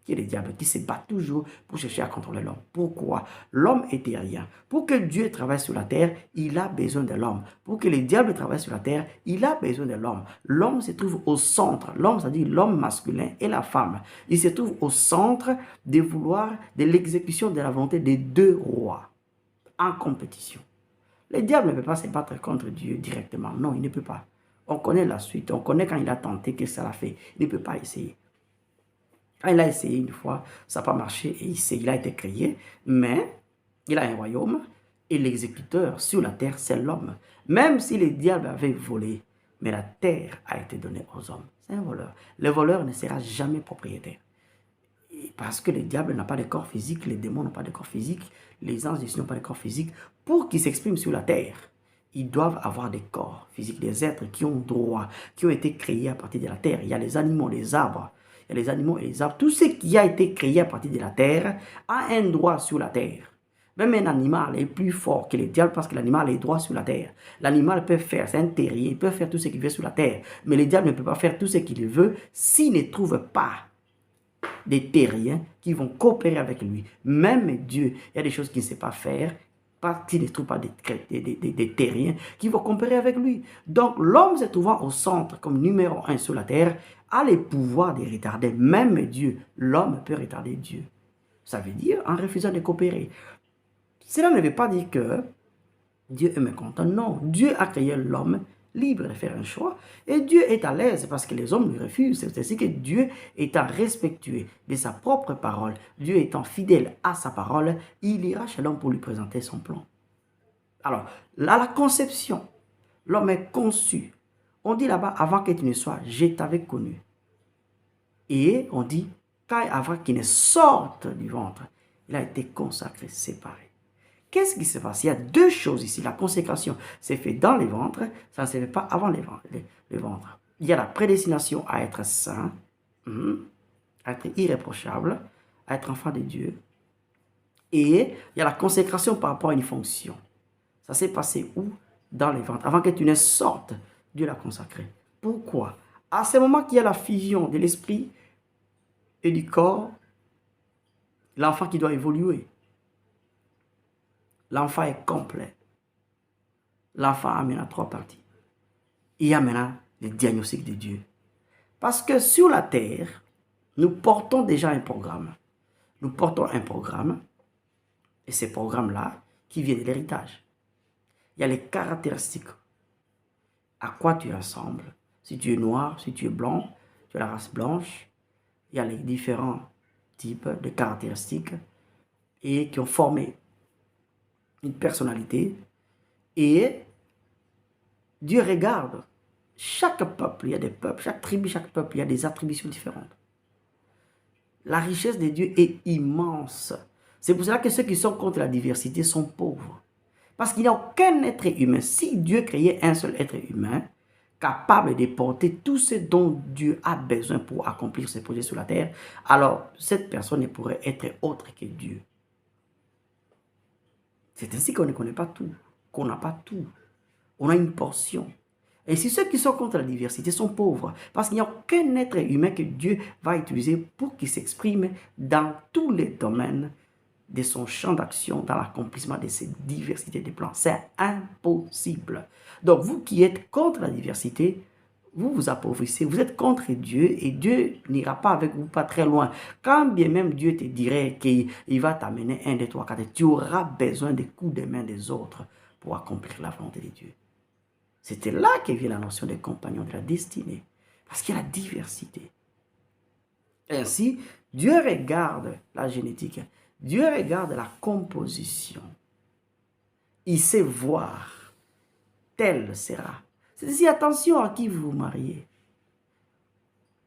qui est le diable, qui se bat toujours pour chercher à contrôler l'homme. Pourquoi? L'homme est terrien. Pour que Dieu travaille sur la terre, il a besoin de l'homme. Pour que le diable travaille sur la terre, il a besoin de l'homme. L'homme se trouve au centre. L'homme, c'est-à-dire l'homme masculin et la femme. Il se trouve au centre de l'exécution de la volonté des deux rois en compétition. Le diable ne peut pas se battre contre Dieu directement. Non, il ne peut pas. On connaît la suite. On connaît quand il a tenté, que ça l'a fait. Il ne peut pas essayer. Quand il a essayé une fois, ça n'a pas marché et il a été créé. Mais il a un royaume et l'exécuteur sur la terre, c'est l'homme. Même si le diable avait volé, mais la terre a été donnée aux hommes. C'est un voleur. Le voleur ne sera jamais propriétaire. Parce que le diable n'a pas de corps physique, les démons n'ont pas de corps physique, les anges n'ont pas de corps physique. Pour qu'ils s'expriment sur la terre, ils doivent avoir des corps physiques, des êtres qui ont droit, qui ont été créés à partir de la terre. Il y a les animaux, les arbres, il y a les animaux et les arbres. Tout ce qui a été créé à partir de la terre a un droit sur la terre. Même un animal est plus fort que le diable parce que l'animal a droit sur la terre. L'animal peut faire, c'est un terrier, il peut faire tout ce qu'il veut sur la terre. Mais le diable ne peut pas faire tout ce qu'il veut s'il ne trouve pas des terriens qui vont coopérer avec lui. Même Dieu, il y a des choses qu'il ne sait pas faire parce qu'il ne trouve pas des terriens qui vont coopérer avec lui. Donc l'homme se trouvant au centre comme numéro 1 sur la terre a le pouvoir de retarder même Dieu. L'homme peut retarder Dieu. Ça veut dire en refusant de coopérer. Cela ne veut pas dire que Dieu est mécontent. Non, Dieu a créé l'homme libre de faire un choix. Et Dieu est à l'aise parce que les hommes lui refusent. C'est ainsi que Dieu étant respectueux de sa propre parole, Dieu étant fidèle à sa parole, il ira chez l'homme pour lui présenter son plan. Alors, là, la conception, l'homme est conçu. On dit là-bas, avant que tu ne sois, je t'avais connu. Et on dit, avant qu'il ne sorte du ventre, il a été consacré, séparé. Qu'est-ce qui se passe? Il y a deux choses ici. La consécration s'est faite dans les ventres, ça ne se fait pas avant les ventres. Il y a la prédestination à être saint, à être irréprochable, à être enfant de Dieu. Et il y a la consécration par rapport à une fonction. Ça s'est passé où? Dans les ventres. Avant que tu ne sortes, Dieu l'a consacré. Pourquoi? À ce moment qu'il y a la fusion de l'esprit et du corps, l'enfant qui doit évoluer. L'enfant est complet. L'enfant a maintenant trois parties. Il y a maintenant le diagnostic de Dieu. Parce que sur la terre, nous portons déjà un programme. Nous portons un programme. Et ce programme-là, qui vient de l'héritage. Il y a les caractéristiques. À quoi tu ressembles. Si tu es noir, si tu es blanc, tu as la race blanche. Il y a les différents types de caractéristiques et qui ont formé une personnalité. Et Dieu regarde chaque peuple, il y a des peuples, chaque tribu, chaque peuple, il y a des attributions différentes. La richesse de Dieu est immense. C'est pour cela que ceux qui sont contre la diversité sont pauvres. Parce qu'il n'y a aucun être humain. Si Dieu créait un seul être humain, capable de porter tout ce dont Dieu a besoin pour accomplir ses projets sur la terre, alors cette personne ne pourrait être autre que Dieu. C'est ainsi qu'on ne connaît pas tout, qu'on n'a pas tout. On a une portion. Et si ceux qui sont contre la diversité sont pauvres, parce qu'il n'y a aucun être humain que Dieu va utiliser pour qu'il s'exprime dans tous les domaines de son champ d'action, dans l'accomplissement de ces diversités de plans. C'est impossible. Donc vous qui êtes contre la diversité, vous vous appauvrissez, vous êtes contre Dieu et Dieu n'ira pas avec vous pas très loin. Quand bien même Dieu te dirait qu'il va t'amener 1, 2, 3, 4, tu auras besoin des coups de main des autres pour accomplir la volonté de Dieu. C'était là que vient la notion des compagnons de la destinée. Parce qu'il y a la diversité. Ainsi, Dieu regarde la génétique. Dieu regarde la composition. Il sait voir. Tel sera. C'est-à-dire, attention à qui vous vous mariez.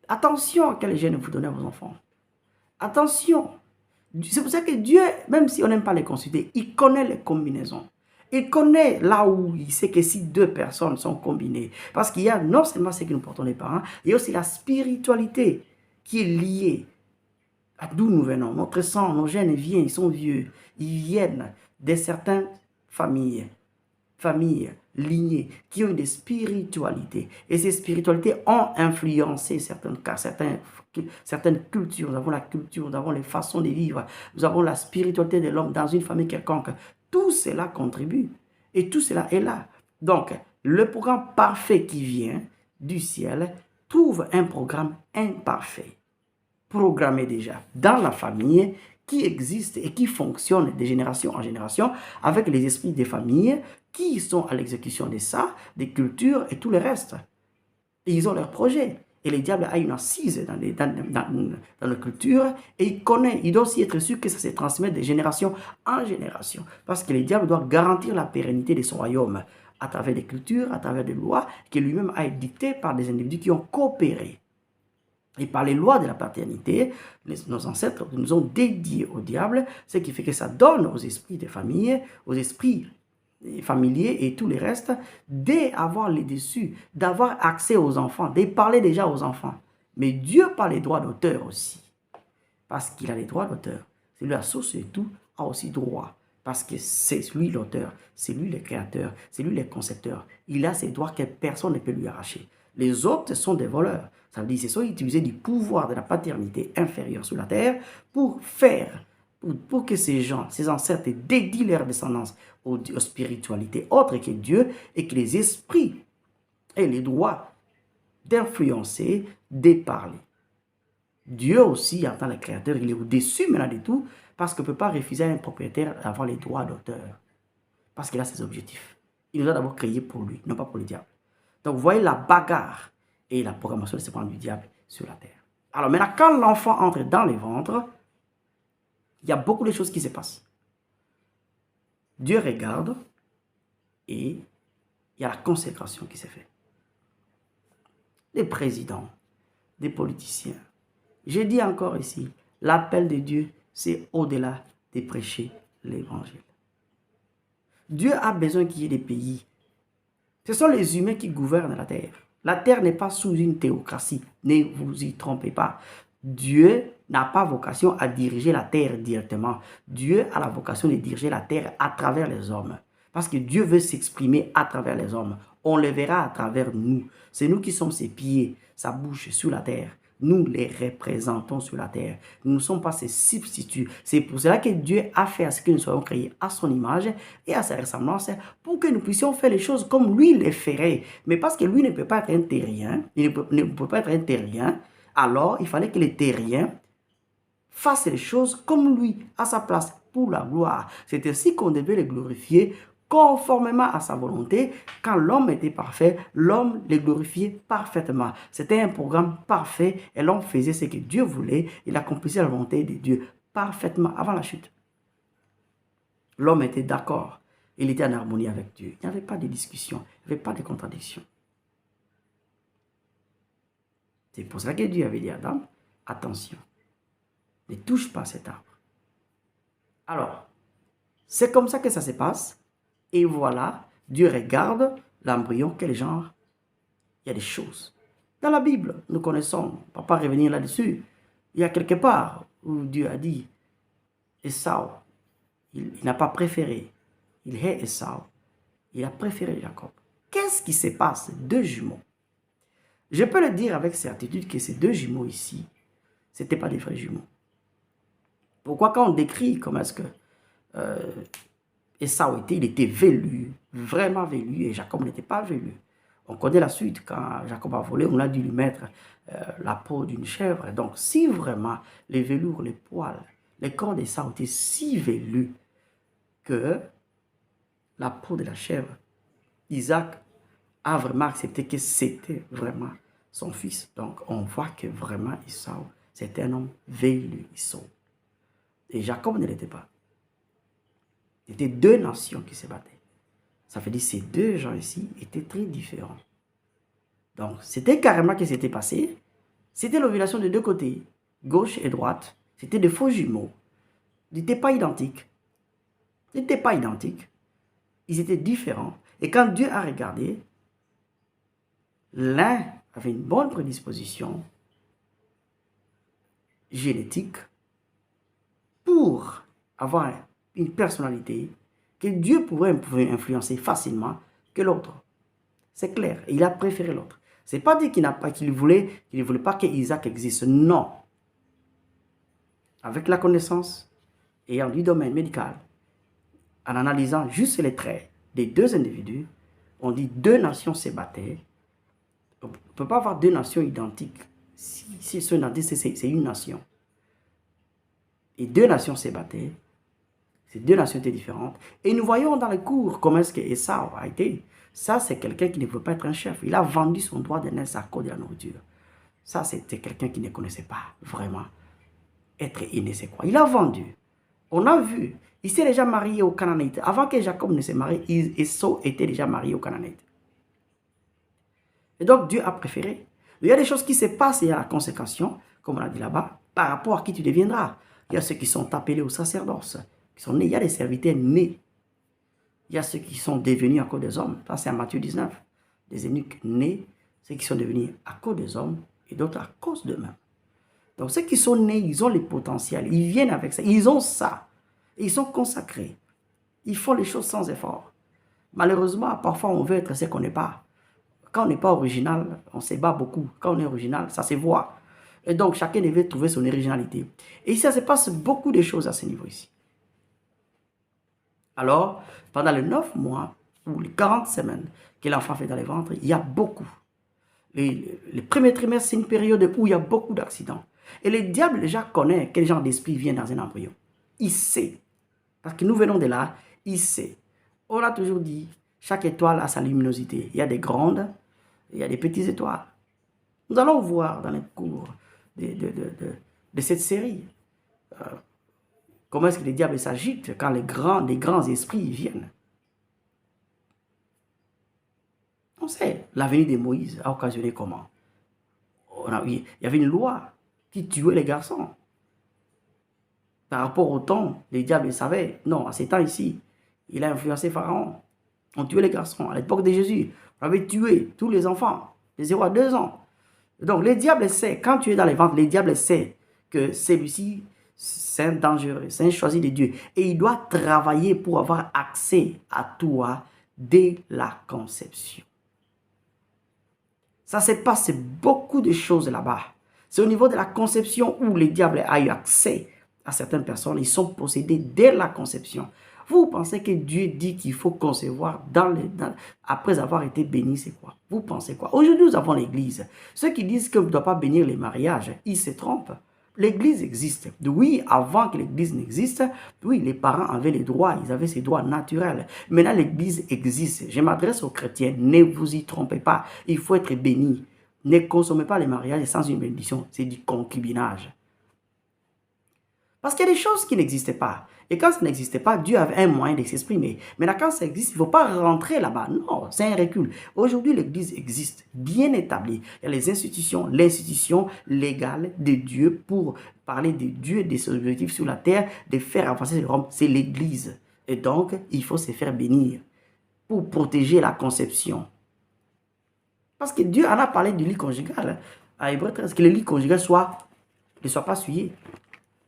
Attention à quel gène vous donnez à vos enfants. Attention. C'est pour ça que Dieu, même si on n'aime pas les consulter, il connaît les combinaisons. Il connaît là où il sait que si deux personnes sont combinées. Parce qu'il y a non seulement ce que nous portons les parents, il y a aussi la spiritualité qui est liée à d'où nous venons. Notre sang, nos gènes viennent, ils sont vieux. Ils viennent de certaines familles, lignées, qui ont une spiritualité. Et ces spiritualités ont influencé certaines cultures. Nous avons la culture, nous avons les façons de vivre, nous avons la spiritualité de l'homme dans une famille quelconque. Tout cela contribue et tout cela est là. Donc, le programme parfait qui vient du ciel trouve un programme imparfait, programmé déjà dans la famille, qui existe et qui fonctionne de génération en génération avec les esprits des familles qui sont à l'exécution de ça, des cultures et tout le reste. Et ils ont leurs projets. Et le diable a une assise dans la culture et il connaît, il doit aussi être sûr que ça se transmet de génération en génération. Parce que le diable doit garantir la pérennité de son royaume à travers des cultures, à travers des lois que lui-même a édictées par des individus qui ont coopéré. Et par les lois de la paternité, nos ancêtres nous ont dédiés au diable, ce qui fait que ça donne aux esprits des familles, aux esprits familiers et tous les restes, d'avoir les dessus, d'avoir accès aux enfants, de parler déjà aux enfants. Mais Dieu parle les droits d'auteur aussi. Parce qu'il a les droits d'auteur. C'est lui la source de tout, a aussi droit. Parce que c'est lui l'auteur, c'est lui le créateur, c'est lui le concepteur. Il a ses droits que personne ne peut lui arracher. Les autres sont des voleurs. Ça veut dire qu'ils sont utilisés du pouvoir de la paternité inférieure sur la terre pour faire, pour que ces gens, ces ancêtres dédient leur descendance aux spiritualités autres que Dieu et que les esprits aient les droits d'influencer, de parler. Dieu aussi, en tant que créateur, il est au-dessus maintenant de tout parce qu'on ne peut pas refuser à un propriétaire d'avoir les droits d'auteur. Parce qu'il a ses objectifs. Il nous a d'abord créés pour lui, non pas pour le diable. Donc, vous voyez la bagarre et la programmation des serpents du diable sur la terre. Alors maintenant, quand l'enfant entre dans les ventres, il y a beaucoup de choses qui se passent. Dieu regarde et il y a la consécration qui s'est faite. Des présidents, des politiciens. Je dis encore ici, l'appel de Dieu, c'est au-delà de prêcher l'évangile. Dieu a besoin qu'il y ait des pays. Ce sont les humains qui gouvernent la terre. La terre n'est pas sous une théocratie. Ne vous y trompez pas. Dieu n'a pas vocation à diriger la terre directement. Dieu a la vocation de diriger la terre à travers les hommes. Parce que Dieu veut s'exprimer à travers les hommes. On le verra à travers nous. C'est nous qui sommes ses pieds, sa bouche sur la terre. Nous les représentons sur la terre. Nous ne sommes pas ses substituts. C'est pour cela que Dieu a fait à ce que nous soyons créés à son image et à sa ressemblance pour que nous puissions faire les choses comme lui les ferait. Mais parce que lui ne peut pas être un terrien, il ne peut pas être un terrien, alors il fallait que les terriens fassent les choses comme lui, à sa place, pour la gloire. C'est ainsi qu'on devait le glorifier conformément à sa volonté. Quand l'homme était parfait, l'homme le glorifiait parfaitement. C'était un programme parfait et l'homme faisait ce que Dieu voulait. Il accomplissait la volonté de Dieu parfaitement avant la chute. L'homme était d'accord. Il était en harmonie avec Dieu. Il n'y avait pas de discussion, il n'y avait pas de contradiction. C'est pour ça que Dieu avait dit à Adam, attention, ne touche pas cet arbre. Alors, c'est comme ça que ça se passe. Et voilà, Dieu regarde l'embryon, quel genre? Il y a des choses. Dans la Bible, nous connaissons, on ne va pas revenir là-dessus. Il y a quelque part où Dieu a dit, Esau, il n'a pas préféré, il hait Esau, il a préféré Jacob. Qu'est-ce qui se passe? Deux jumeaux. Je peux le dire avec certitude que ces deux jumeaux ici, ce n'étaient pas des vrais jumeaux. Pourquoi quand on décrit comment est-ce que Esau était, il était velu, vraiment velu, et Jacob n'était pas velu. On connaît la suite, quand Jacob a volé, on a dû lui mettre la peau d'une chèvre. Donc si vraiment les velours, les poils, les corps d'Esau étaient si velus que la peau de la chèvre, Isaac a vraiment accepté que c'était vraiment son fils. Donc on voit que vraiment Esau, c'était un homme velu, Esau. Et Jacob ne l'était pas. C'était deux nations qui se battaient. Ça veut dire que ces deux gens ici étaient très différents. Donc, c'était carrément ce qui s'était passé. C'était l'ovulation de deux côtés, gauche et droite. C'était des faux jumeaux. Ils n'étaient pas identiques. Ils n'étaient pas identiques. Ils étaient différents. Et quand Dieu a regardé, l'un avait une bonne prédisposition génétique pour avoir une personnalité que Dieu pouvait influencer facilement que l'autre. C'est clair. Et il a préféré l'autre. Ce n'est pas dit qu'il ne voulait pas que Isaac existe. Non. Avec la connaissance et en du domaine médical, en analysant juste les traits des deux individus, on dit deux nations se battaient. On ne peut pas avoir deux nations identiques. Si c'est une nation. Et deux nations se battaient. Ces deux nations étaient différentes. Et nous voyons dans les cours comment est-ce que Esau a été. Ça, c'est quelqu'un qui ne veut pas être un chef. Il a vendu son droit de naissance à cause de la nourriture. Ça, c'était quelqu'un qui ne connaissait pas vraiment être aîné, c'est quoi. Il a vendu. On a vu. Il s'est déjà marié aux Cananéites. Avant que Jacob ne se marie, Esau était déjà marié aux Cananéites. Et donc, Dieu a préféré. Il y a des choses qui se passent et il y a la conséquence, comme on a dit là-bas, par rapport à qui tu deviendras. Il y a ceux qui sont appelés au sacerdoce. Qui sont nés. Il y a des serviteurs nés. Il y a ceux qui sont devenus à cause des hommes. Ça, c'est en Matthieu 19. Des eunuques nés, ceux qui sont devenus à cause des hommes et d'autres à cause d'eux-mêmes. Donc, ceux qui sont nés, ils ont les potentiels. Ils viennent avec ça. Ils ont ça. Et ils sont consacrés. Ils font les choses sans effort. Malheureusement, parfois, on veut être ce qu'on n'est pas. Quand on n'est pas original, on se bat beaucoup. Quand on est original, ça se voit. Et donc, chacun devait trouver son originalité. Et ça se passe beaucoup de choses à ce niveau ici. Alors, pendant les 9 mois ou les 40 semaines que l'enfant fait dans les ventres, il y a beaucoup. Les premiers trimestres, c'est une période où il y a beaucoup d'accidents. Et le diable déjà connaît quel genre d'esprit vient dans un embryon. Il sait. Parce que nous venons de là, il sait. On a toujours dit, chaque étoile a sa luminosité. Il y a des grandes Il y a des petites étoiles. Nous allons voir dans les cours de cette série comment est-ce que les diables s'agitent quand les grands esprits viennent. On sait, la venue de Moïse a occasionné comment? Il y avait une loi qui tuait les garçons. Par rapport au temps, les diables savaient, non, à ces temps ici, il a influencé Pharaon. On tuait les garçons. À l'époque de Jésus, on avait tué tous les enfants de 0 à 2 ans. Donc, les diables sait, quand tu es dans les ventes, les diables sait que celui-ci, c'est un dangereux, c'est un choisi de Dieu. Et il doit travailler pour avoir accès à toi dès la conception. Ça se passe beaucoup de choses là-bas. C'est au niveau de la conception où les diables ont eu accès à certaines personnes. Ils sont possédés dès la conception. Vous pensez que Dieu dit qu'il faut concevoir après avoir été béni, c'est quoi? Vous pensez quoi? Aujourd'hui, nous avons l'Église. Ceux qui disent qu'on ne doit pas bénir les mariages, ils se trompent. L'Église existe. Oui, avant que l'Église n'existe, oui, les parents avaient les droits, ils avaient ces droits naturels. Maintenant, l'Église existe. Je m'adresse aux chrétiens, ne vous y trompez pas. Il faut être béni. Ne consommez pas les mariages sans une bénédiction. C'est du concubinage. Parce qu'il y a des choses qui n'existaient pas. Et quand ça n'existait pas, Dieu avait un moyen de s'exprimer. Mais là, quand ça existe, il ne faut pas rentrer là-bas. Non, c'est un recul. Aujourd'hui, l'Église existe, bien établie. Il y a les institutions, l'institution légale de Dieu pour parler de Dieu et de ses objectifs sur la terre, de faire avancer le royaume. C'est l'Église. Et donc, il faut se faire bénir pour protéger la conception. Parce que Dieu en a parlé du lit conjugal. À Hébreux 13, que le lit conjugal ne soit pas souillé.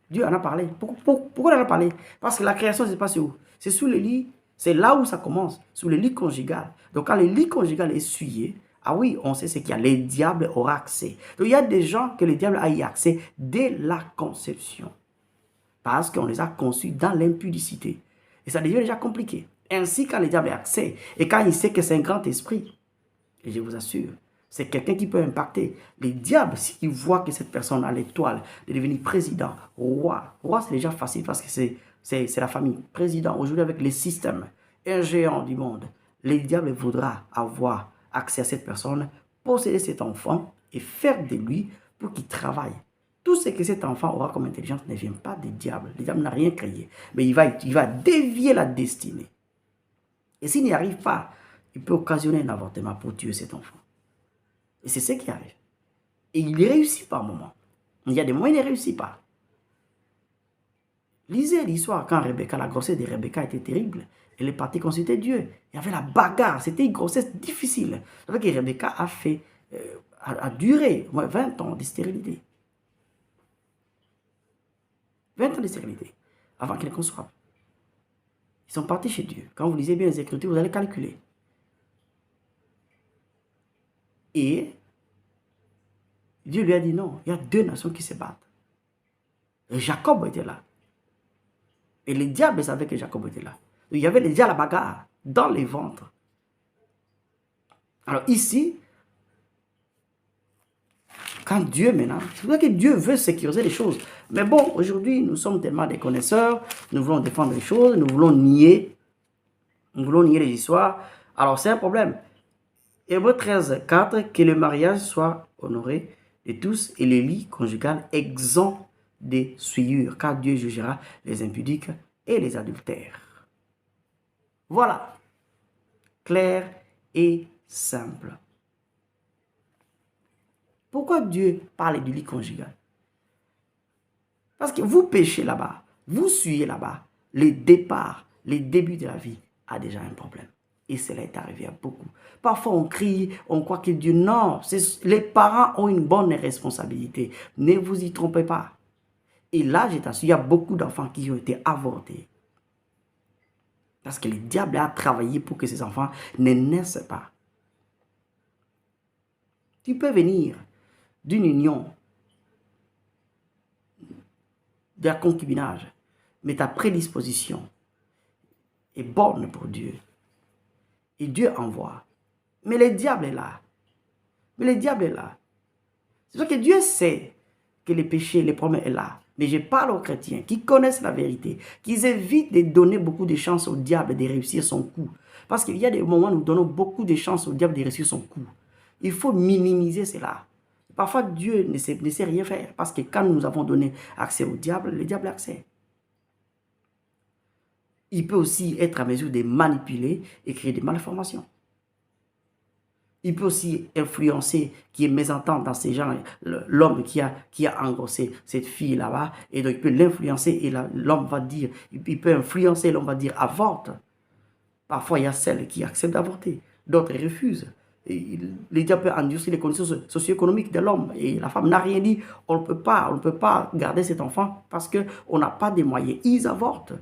Dieu en a parlé. Pourquoi il en a parlé? Parce que la création, c'est pas sur où? C'est sous le lit. C'est là où ça commence, sous le lit conjugal. Donc, quand le lit conjugal est souillé, ah oui, on sait ce qu'il y a. Les diables auront accès. Donc, il y a des gens que le diable a eu accès dès la conception. Parce qu'on les a conçus dans l'impudicité. Et ça devient déjà compliqué. Ainsi, quand le diable a accès, et quand il sait que c'est un grand esprit, et je vous assure, c'est quelqu'un qui peut impacter. Les diables, s'ils voient que cette personne a l'étoile de devenir président, roi. Roi, c'est déjà facile parce que c'est la famille. Président, aujourd'hui avec les systèmes, un géant du monde. Les diables voudra avoir accès à cette personne, posséder cet enfant et faire de lui pour qu'il travaille. Tout ce que cet enfant aura comme intelligence ne vient pas des diables. Le diable n'a rien créé. Mais il va dévier la destinée. Et s'il n'y arrive pas, il peut occasionner un avortement pour tuer cet enfant. Et c'est ce qui arrive. Et il réussit par moment. Il y a des moyens, il ne réussit pas. Lisez l'histoire quand Rebecca, la grossesse de Rebecca était terrible. Elle est partie consulter Dieu. Il y avait la bagarre. C'était une grossesse difficile. C'est vrai que Rebecca a duré 20 ans de stérilité. 20 ans de stérilité avant qu'elle conçoive. Ils sont partis chez Dieu. Quand vous lisez bien les Écritures, vous allez calculer. Et Dieu lui a dit non, il y a 2 nations qui se battent. Et Jacob était là. Et les diables savaient que Jacob était là. Il y avait déjà la bagarre dans les ventres. Alors ici, quand Dieu maintenant, c'est pour ça que Dieu veut sécuriser les choses. Mais bon, aujourd'hui, nous sommes tellement des connaisseurs, nous voulons défendre les choses, nous voulons nier les histoires. Alors c'est un problème. Hébreux 13, 4, que le mariage soit honoré de tous et le lit conjugal exempt des souillures, car Dieu jugera les impudiques et les adultères. Voilà, clair et simple. Pourquoi Dieu parle du lit conjugal? Parce que vous péchez là-bas, vous souillez là-bas, le départ, les débuts de la vie a déjà un problème. Et cela est arrivé à beaucoup. Parfois, on crie, on croit que Dieu... Non, les parents ont une bonne responsabilité. Ne vous y trompez pas. Et là, je t'assure, il y a beaucoup d'enfants qui ont été avortés. Parce que le diable a travaillé pour que ces enfants ne naissent pas. Tu peux venir d'une union, d'un concubinage, mais ta prédisposition est bonne pour Dieu. Et Dieu envoie. Mais le diable est là. Mais le diable est là. C'est pour ça que Dieu sait que le péché, le problème est là. Mais je parle aux chrétiens qui connaissent la vérité, qui évitent de donner beaucoup de chances au diable de réussir son coup. Parce qu'il y a des moments où nous donnons beaucoup de chances au diable de réussir son coup. Il faut minimiser cela. Parfois, Dieu ne sait rien faire parce que quand nous avons donné accès au diable, le diable a accès. Il peut aussi être à mesure de manipuler et créer des malformations. Il peut aussi influencer, qui est mésentendu dans ces gens, l'homme qui a engrossé cette fille là-bas, et donc il peut l'influencer et l'homme va dire, il peut influencer, l'homme va dire avorte. Parfois, il y a celles qui acceptent d'avorter, d'autres refusent. Et les diable peut endurcir les conditions socio-économiques de l'homme. Et la femme n'a rien dit, on ne peut pas garder cet enfant parce qu'on n'a pas de moyens. Ils avortent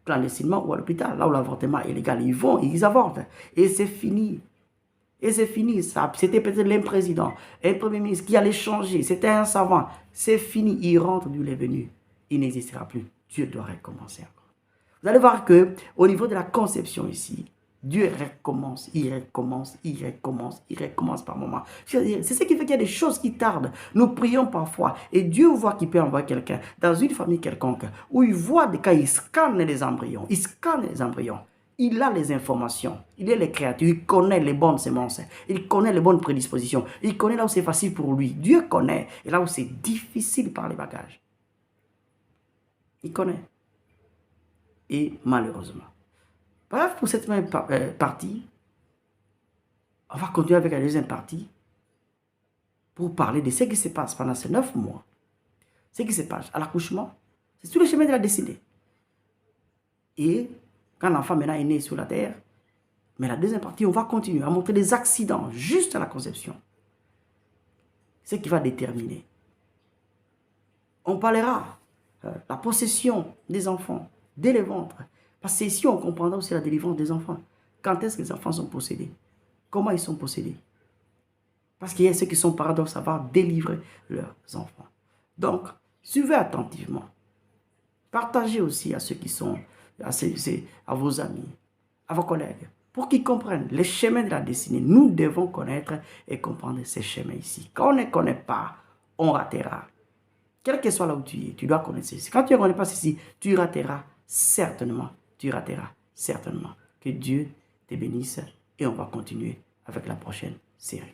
clandestinement ou à l'hôpital, là où l'avortement est légal. Ils vont, ils avortent. Et c'est fini. Et c'est fini, ça. C'était peut-être un président, un premier ministre qui allait changer. C'était un savant. C'est fini, il rentre d'où il est venu. Il n'existera plus. Dieu doit recommencer encore. Vous allez voir qu'au niveau de la conception ici, Dieu recommence, il recommence, il recommence, il recommence par moments. C'est ce qui fait qu'il y a des choses qui tardent. Nous prions parfois et Dieu voit qu'il peut envoyer quelqu'un dans une famille quelconque où il voit des cas, il scanne les embryons, il scanne les embryons. Il a les informations, il est les créatures, il connaît les bonnes semences, il connaît les bonnes prédispositions, il connaît là où c'est facile pour lui. Dieu connaît et là où c'est difficile par les bagages. Il connaît. Et malheureusement. Bref, pour cette même partie, on va continuer avec la deuxième partie pour parler de ce qui se passe pendant ces 9 mois. Ce qui se passe à l'accouchement, c'est sur le chemin de la destinée. Et quand l'enfant maintenant est né sur la terre, mais la deuxième partie, on va continuer à montrer des accidents juste à la conception. Ce qui va déterminer. On parlera de la possession des enfants dès le ventre. Parce que ici, on comprendra aussi la délivrance des enfants. Quand est-ce que les enfants sont possédés? Comment ils sont possédés? Parce qu'il y a ceux qui sont parents doivent savoir délivrer leurs enfants. Donc, suivez attentivement. Partagez aussi à ceux qui sont, à vos amis, à vos collègues, pour qu'ils comprennent les chemins de la destinée. Nous devons connaître et comprendre ces chemins ici. Quand on ne connaît pas, on ratera. Quel que soit là où tu es, tu dois connaître ceci. Quand tu ne connais pas ceci, tu rateras certainement. Tu rateras certainement. Que Dieu te bénisse et on va continuer avec la prochaine série.